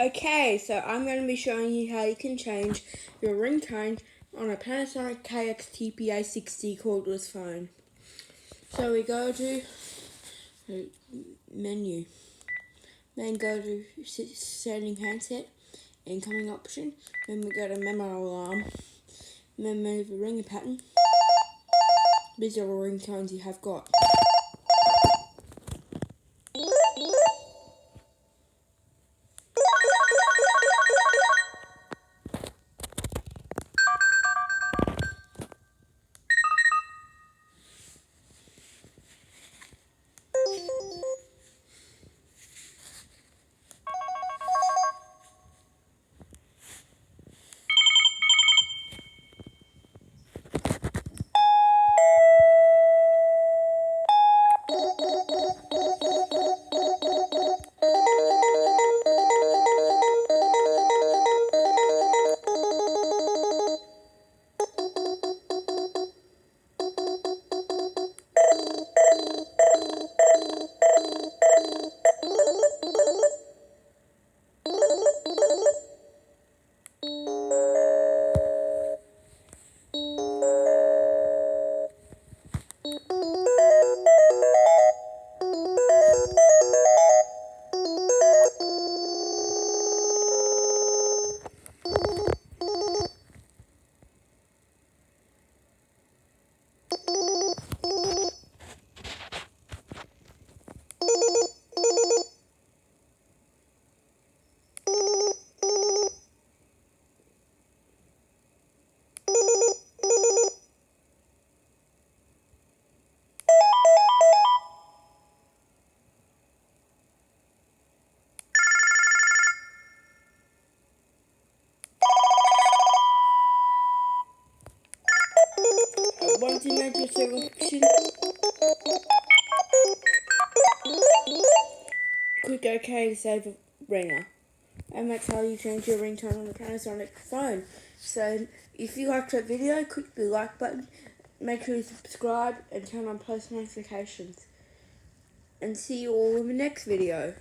Okay, so I'm going to be showing you how you can change your ringtone on a Panasonic KX-TPA60 cordless phone. So we go to menu, then go to setting handset, incoming option, then we go to memo alarm, then move the ringer pattern. These are all ringtones you have got. Once you make your selection, click OK to save a ringer. And that's how you change your ringtone on a Panasonic phone. So if you liked that video, click the like button, make sure you subscribe and turn on post notifications. And see you all in the next video.